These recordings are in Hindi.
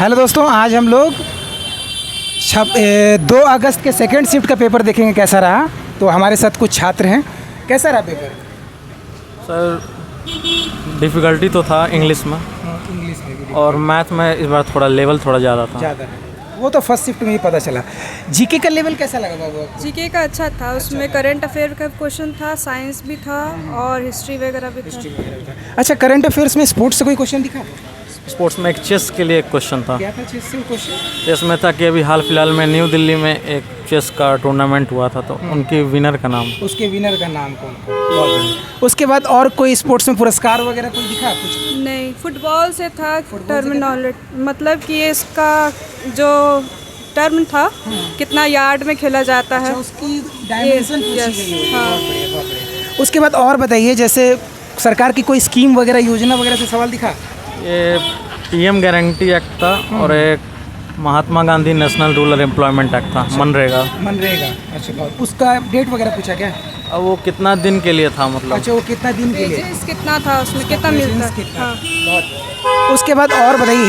हेलो दोस्तों, आज हम लोग 2 अगस्त के सेकेंड शिफ्ट का पेपर देखेंगे कैसा रहा। तो हमारे साथ कुछ छात्र हैं। कैसा रहा पेपर? सर डिफ़िकल्टी तो था इंग्लिश में, इंग्लिश में और मैथ में इस बार थोड़ा लेवल थोड़ा ज़्यादा था। ज़्यादा है, वो तो फर्स्ट शिफ्ट में ही पता चला। जीके का लेवल कैसा लगा बाबू आपको? जीके का अच्छा था, उसमें करंट अफेयर का क्वेश्चन था, साइंस भी था और हिस्ट्री वगैरह भी था। अच्छा, करंट अफेयर्स में स्पोर्ट्स से कोई क्वेश्चन दिखा? स्पोर्ट्स में एक चेस के लिए एक क्वेश्चन था। क्या था चेस से क्वेश्चन? चेस में था कि अभी हाल फिलहाल में न्यू दिल्ली में एक चेस का टूर्नामेंट हुआ था, तो उनके विनर का नाम, उसके विनर का नाम कौन था? बहुत बढ़िया। उसके बाद और कोई स्पोर्ट्स में पुरस्कार वगैरह कोई दिखा कुछ? नहीं, फुटबॉल से था टर्मिनोलॉजी, मतलब कि इसका जो टर्म था कितना यार्ड में खेला जाता है, उसकी डायमेंशन पूछी yes, गई है। हाँ। बहुत बढ़िया, बहुत बढ़िया। उसके बाद और बताइए, जैसे सरकार की कोई स्कीम वगैरह योजना वगैरह से सवाल दिखा? ये पीएम गारंटी एक्ट था और एक Mahatma Gandhi national rural employment act था, मनरेगा। मनरेगा, अच्छा बहुत। उसका डेट वगैरह पूछा क्या? अब वो कितना दिन के लिए था, मतलब अच्छा, वो कितना दिन के लिए? पेजेस कितना था उसमें, कितना मिलता है? हाँ। बहुत। उसके बाद और बताइए,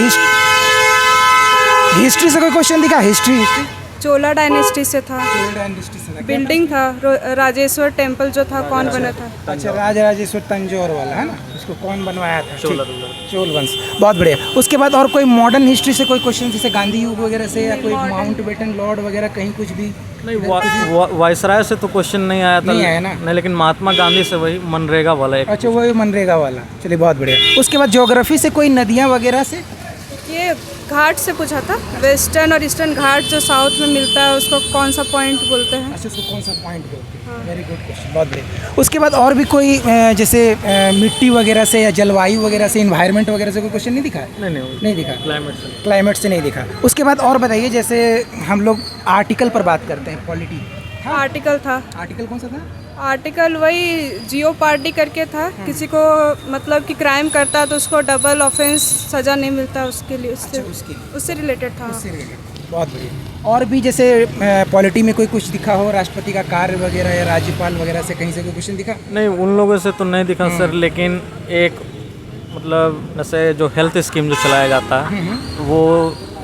हिस्ट्री से कोई क्वेश्चन दिखा? हिस्ट्री चोला डायनेस्टी से था, बिल्डिंग था, राजेश्वर टेम्पल जो था कौन बना था? अच्छा, राजराजेश्वर तंजौर वाला है ना, उसको कौन बनवाया था? चोल वंश। बहुत बढ़िया। उसके बाद और कोई मॉडर्न हिस्ट्री से कोई क्वेश्चन, जैसे गांधी युग वगैरह से, या कोई माउंट बेटन लॉर्ड वगैरह कहीं कुछ भी? नहीं, वायसराय से तो क्वेश्चन नहीं आया था। नहीं आया ना? नहीं, लेकिन महात्मा गांधी से वही मनरेगा वाला एक। अच्छा, वही मनरेगा वाला। चलिए, बहुत बढ़िया। उसके बाद ज्योग्राफी से कोई नदियाँ वगैरह से? ये घाट से पूछा था, वेस्टर्न और ईस्टर्न घाट जो साउथ में मिलता है उसको कौन सा पॉइंट बोलते हैं? अच्छा, उसको कौन सा पॉइंट बोलते हैं? वेरी गुड क्वेश्चन, बहुत बढ़िया। उसके बाद और भी कोई जैसे मिट्टी वगैरह से या जलवायु वगैरह से, इन्वायरमेंट वगैरह से कोई क्वेश्चन नहीं दिखा? नहीं दिखा। क्लाइमेट से नहीं दिखा। उसके बाद और बताइए, जैसे हम लोग आर्टिकल पर बात करते हैं, पॉलिटी आर्टिकल था। आर्टिकल कौन सा था? आर्टिकल वही जियो पार्टी करके था, किसी को मतलब कि क्राइम करता है तो उसको डबल ऑफेंस सज़ा नहीं मिलता, उसके लिए उससे रिलेटेड था। बहुत बढ़िया। और भी जैसे पॉलिटी में कोई कुछ दिखा हो, राष्ट्रपति का कार्य वगैरह या राज्यपाल वगैरह से कहीं से कोई क्वेश्चन दिखा? नहीं, उन लोगों से तो नहीं दिखा सर, लेकिन एक मतलब जैसे जो हेल्थ स्कीम जो चलाया जाता है वो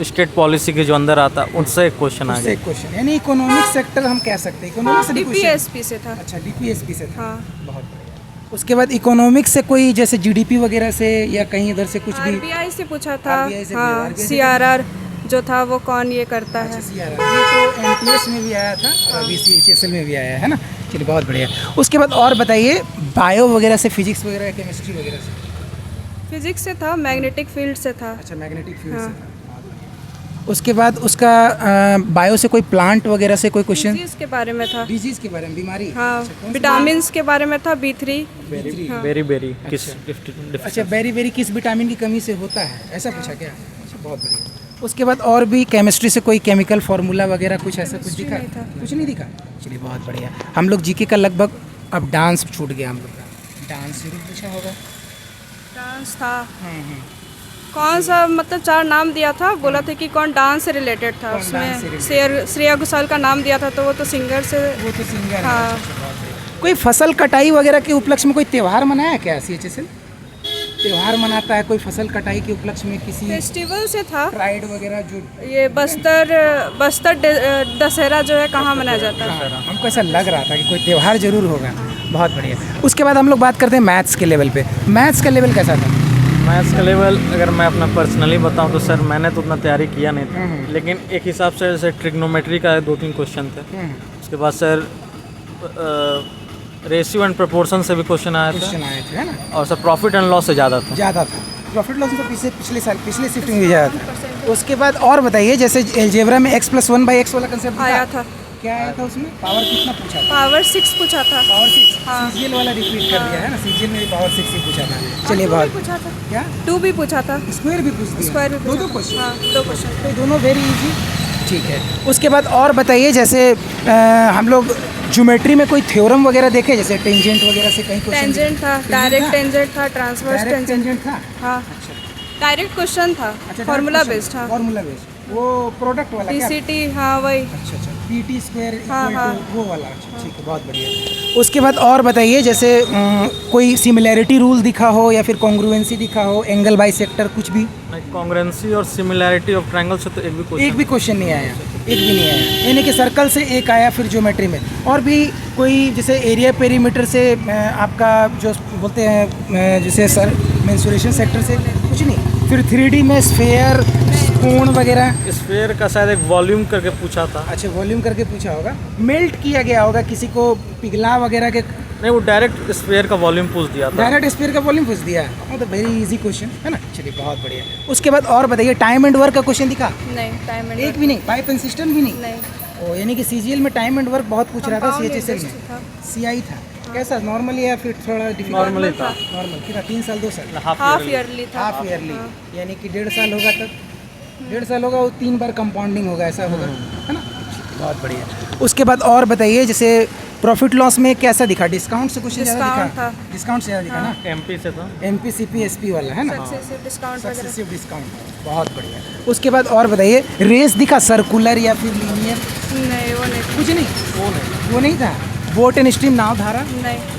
स्टेट पॉलिसी के जो अंदर आता है, उनसे एक क्वेश्चन आ गया। एक क्वेश्चन, यानी इकोनॉमिक सेक्टर हम कह सकते हैं। इकोनॉमिक से डीपीएसपी से था। अच्छा, डीपीएसपी से था। हाँ। बहुत बढ़िया। उसके बाद इकोनॉमिक्स से कोई, जैसे जीडीपी वगैरह से या कहीं इधर से कुछ भी? आरबीआई से पूछा था। RBI से भी, हाँ, RBI से सीआरआर जो था वो कौन ये करता है? ये तो एनटीएस में भी आया था और बीसीएचएसएल में भी आया है ना। चलिए, बहुत बढ़िया। उसके बाद और बताइए, बायो वगैरह से, फिजिक्स वगैरह, केमिस्ट्री वगैरह से? फिजिक्स से था, मैग्नेटिक फील्ड से था। अच्छा, मैग्नेटिक फील्ड से था। उसके बाद उसका बायो से कोई प्लांट वगैरह से कोई क्वेश्चन? डिजीज के बारे में था। डिजीज के बारे में, बीमारी? हाँ, विटामिन के बारे में था, B3। बेरी किस? अच्छा, बेरी किस विटामिन की कमी से होता है, ऐसा पूछा क्या? अच्छा, बहुत बढ़िया। उसके बाद और भी केमिस्ट्री से कोई केमिकल फार्मूला वगैरह कुछ ऐसा कुछ दिखा? कुछ नहीं दिखा। चलिए, बहुत बढ़िया। हम लोग जीके का लगभग, अब डांस छूट गया हम लोग का। डांस जरूर पूछा होगा। डांस था। कौन सा, मतलब 4 नाम दिया था, बोला था कि कौन डांस से रिलेटेड था। उसमें श्रेया घोषाल का नाम दिया था, तो वो तो सिंगर से। वो तो सिंगर। हाँ। कोई फसल कटाई वगैरह के उपलक्ष्य में कोई त्यौहार मनाया क्या? सीएचएसएल त्यौहार मनाता है कोई फसल कटाई के उपलक्ष्य में? किसी फेस्टिवल से था, प्राइड वगैरह जो ये बस्तर दशहरा जो है कहाँ मनाया जाता है? हमको ऐसा लग रहा था कि कोई त्यौहार जरूर होगा। बहुत बढ़िया। उसके बाद हम लोग बात करते हैं मैथ्स के लेवल पे। मैथ्स का लेवल कैसा था? मैथ्स का लेवल अगर मैं अपना पर्सनली बताऊं तो सर, मैंने तो उतना तैयारी किया नहीं था, लेकिन एक हिसाब से जैसे ट्रिग्नोमेट्री का 2-3 क्वेश्चन थे। उसके बाद सर रेशियो एंड प्रोपोर्शन से भी क्वेश्चन आए थे, है ना? और सर प्रॉफिट एंड लॉस से ज़्यादा था। प्रॉफिट लॉस तो पिछले शिफ्ट में भी ज़्यादा था। उसके बाद और बताइए, जैसे अलजेब्रा में x+1/x वाला कंसेप्ट आया था। क्या आया था उसमें? पावर कितना पूछा था? पावर 6 पूछा था। पावर 6? हाँ। सीजीएल वाला रिपीट कर दिया है ना, सीजीएल में भी पावर 6 ही पूछा था। चलिए, बहुत पूछा था। क्या? 2 भी पूछा था। स्क्वायर भी पूछ दिया? स्क्वायर भी दो क्वेश्चन। हाँ, 2 क्वेश्चन। तो दोनों वेरी इजी। ठीक है। उसके बाद और बताइए, जैसे हम लोग ज्योमेट्री में कोई थ्योरम वगैरह देखे, जैसे टेंजेंट वगैरह से कहीं क्वेश्चन? टेंजेंट था, डायरेक्ट टेंजेंट था, ट्रांसवर्स टेंजेंट था। हाँ, डायरेक्ट क्वेश्चन था, फार्मूला बेस्ड था। Formula based. वो प्रोडक्ट वाला क्या? DCT, हाँ वही। अच्छा अच्छा, PT स्क्वायर हाँ, हाँ। वो वाला। अच्छा ठीक है, बहुत बढ़िया। उसके बाद और बताइए, जैसे कोई सिमिलैरिटी रूल दिखा हो या फिर कॉन्ग्रुएंसी दिखा हो, एंगल बाई सेक्टर कुछ भी? कॉन्ग्रेंसी और सिमिलैरिटी ऑफ ट्रायंगल से तो एक भी क्वेश्चन नहीं आया, एक भी नहीं आया। यानी कि सर्कल से एक आया, फिर ज्योमेट्री में और भी कोई, जैसे एरिया पेरीमीटर से आपका जो बोलते हैं, जैसे सर मेंसुरेशन सेक्टर से कुछ नहीं। फिर 3D में स्फेयर, कोण वगैरह? स्फेयर का शायद एक वॉल्यूम करके पूछा था। अच्छा, वॉल्यूम करके पूछा होगा, मेल्ट किया गया होगा किसी को, पिघला वगैरह के? नहीं, वो डायरेक्ट स्फेयर का वॉल्यूम पूछ दिया था। डायरेक्ट स्फीयर का वॉल्यूम पूछ दिया, मतलब वेरी इजी क्वेश्चन है ना। चलिए बहुत बढ़िया। उसके बाद और बताइए, टाइम एंड वर्क का क्वेश्चन दिखा? नहीं, टाइम एक भी नहीं, पाइप एंड सिस्टम भी नहीं? नहीं। ओ, यानी कि CGL में टाइम एंड वर्क बहुत पूछ रहा था, Compound CHSL में interest था। CI था। कैसा, नॉर्मली या फिर थोड़ा डिफिकल्ट? नॉर्मली था। नॉर्मल कितना, 3 साल 2 साल? हाफ ईयरली था। हाफ ईयरली, यानी कि 1.5 साल होगा तब, 1.5 साल होगा, वो 3 बार कंपाउंडिंग होगा, ऐसा होगा, है ना। बहुत बढ़िया। उसके बाद और बताइए, जैसे प्रॉफिट लॉस में कैसा दिखा? डिस्काउंट से कुछ ज़्यादा डिस्काउंट दिखा? था। डिस्काउंट से ज़्यादा दिखा ना? MP से था। MP CP SP वाला है ना, सक्सेसिव डिस्काउंट वगैरह। Successive discount. बहुत बढ़िया। उसके बाद और बताइए, रेस दिखा, सर्कुलर या फिर लीनियर? नहीं, वो नहीं। कुछ नहीं, वो नहीं था। बोट एंड स्ट्रीम, नाव धारा?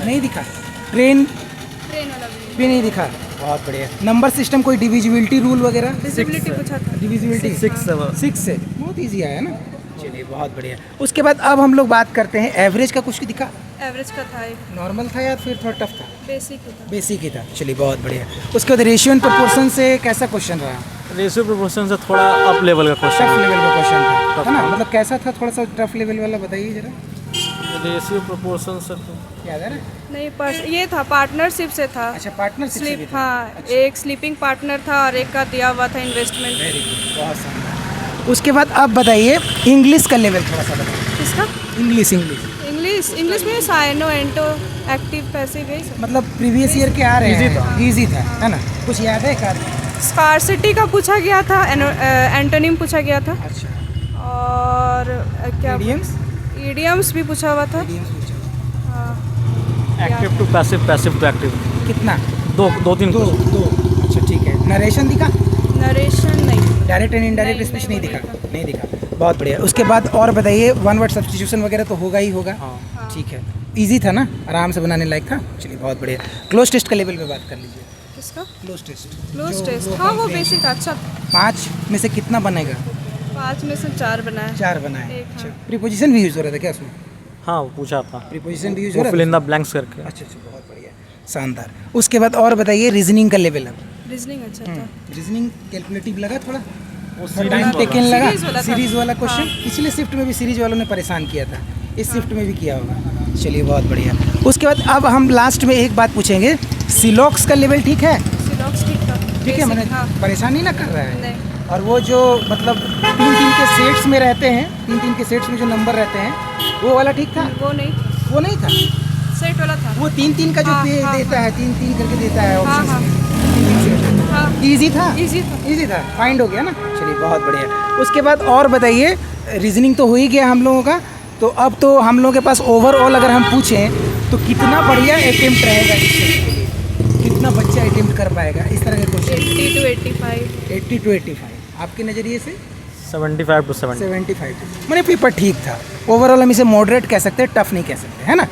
नहीं दिखा। ट्रेन ट्रेन वाला भी नहीं दिखा। बहुत बढ़िया। नंबर सिस्टम, कोई डिविजिबिलिटी रूल वगैरह? विजिबिलिटी पूछा था। डिविजिबिलिटी 6 से, बहुत इजी आया ना। चलिए बहुत बढ़िया। उसके बाद अब हम लोग बात करते हैं एवरेज का। कुछ दिखा? एवरेज का था, एक नॉर्मल था या फिर थोड़ा टफ था? बेसिक ही था। बेसिक ही था। चलिए बहुत बढ़िया। उसके बाद रेशियो एंड प्रोपोर्शन से कैसा क्वेश्चन रहा? रेशियो प्रोपोर्शन से थोड़ा अप लेवल का टफ क्वेश्चन। लेवल का क्वेश्चन था, है ना। मतलब कैसा था, थोड़ा सा टफ लेवल वाला बताइए जरा। रेशियो प्रोपोर्शन से तो याद है ना? नहीं, ये था पार्टनरशिप से था। अच्छा, पार्टनरशिप से भी स्लीप, था। हाँ, एक स्लीपिंग पार्टनर था और एक का दिया हुआ था इन्वेस्टमेंट। वेरी गुड, बहुत शानदार। उसके बाद अब बताइए, इंग्लिश का लेवल थोड़ा सा बताइए। किसका? इंग्लिश इंग्लिश में साइनो, एंटो, एक्टिव, पैसिव, यही सब। मतलब प्रीवियस ईयर के आ रहे Easy हैं, इजी था, है ना। कुछ याद है का? स्कार्सिटी का पूछा गया था, एंटोनिम पूछा गया था, अच्छा, और क्या मीडियम्स? इडियम्स भी पूछा हुआ था। मीडियम्स पूछा। हाँ, active to passive, passive to active. कितना? दो 3 दो। अच्छा ठीक है। नरेशन दिखा? नरेशन नहीं। डायरेक्ट एंड इनडायरेक्ट नहीं, स्पीच नहीं, नहीं वो दिखा? नहीं दिखा। बहुत बढ़िया। उसके बाद और बताइए, वन वर्ड सब्स्टिट्यूशन वगैरह तो होगा ही होगा। हाँ। ठीक है, इजी था ना, आराम से बनाने लायक था। चलिए बहुत बढ़िया। क्लोज टेस्ट का लेवल पे बात कर लीजिए। किसका? Cloze test. क्लोज टेस्ट, हाँ वो बेसिक था। अच्छा, 5 में से कितना बनेगा? 5 में से 4 बनाया। 4 बनाए। एक, अच्छा, हाँ। प्रीपोजिशन भी यूज हो रहा था क्या उसमें? हाँ, वो पूछा था। प्रीपोजिशन भी यूज हो वो रहा फिल था? इन द ब्लैंक्स करके। अच्छा अच्छा, बहुत बढ़िया, शानदार। उसके बाद और बताइए, रीजनिंग का लेवल अब। रीजनिंग अच्छा था। रीजनिंग कैलकुलेटिव लगा थोड़ा? वो टाइम टेकन लगा? सीरीज वाला था। सीरीज वाला क्वेश्चन। हाँ। पिछले शिफ्ट में भी सीरीज वालों ने परेशान किया था, इस शिफ्ट में भी किया होगा। चलिए बहुत बढ़िया। उसके बाद अब हम लास्ट में एक बात पूछेंगे, सिलॉक्स का लेवल ठीक है? सिलॉक्स ठीक था। ठीक है, मैंने हाँ। परेशान नहीं ना कर रहा है? नहीं। और वो जो मतलब 3-3 के सेट्स में रहते हैं, 3-3 के सेट्स में जो नंबर रहते हैं, वो वाला ठीक था? वो नहीं, वो नहीं था। सेट वाला था। वो 3-3 का जो हाँ, पे हाँ, देता है, 3-3 करके देता है हाँ, ऑप्शन। हाँ। हाँ, इजी था? इजी था। इजी था, फाइंड हो गया ना। चलिए बहुत बढ़िया। उसके बाद और बताइए, रीजनिंग तो हो ही गया हम लोगों का, तो अब तो हम लोगों के पास ओवरऑल अगर हम पूछें तो कितना बढ़िया अटेम्प्ट रहेगा इसके लिए, कितना बच्चा अटेम्प्ट कर पाएगा इस तरह के क्वेश्चन? 80 to 85। 80 to 85 आपके नज़रिए से? 75 to 70। 75 मैंने पेपर ठीक था। ओवरऑल हम इसे मॉडरेट कह सकते हैं, टफ नहीं कह सकते, है ना।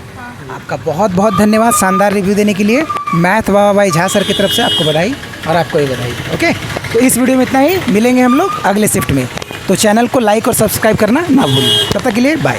आपका बहुत बहुत धन्यवाद शानदार रिव्यू देने के लिए। मैथ बाबा भाई झा सर की तरफ से आपको बधाई और आपको ही बधाई। ओके, तो इस वीडियो में इतना ही, मिलेंगे हम लोग अगले शिफ्ट में। तो चैनल को लाइक और सब्सक्राइब करना ना भूलिए। तब तक के लिए बाय।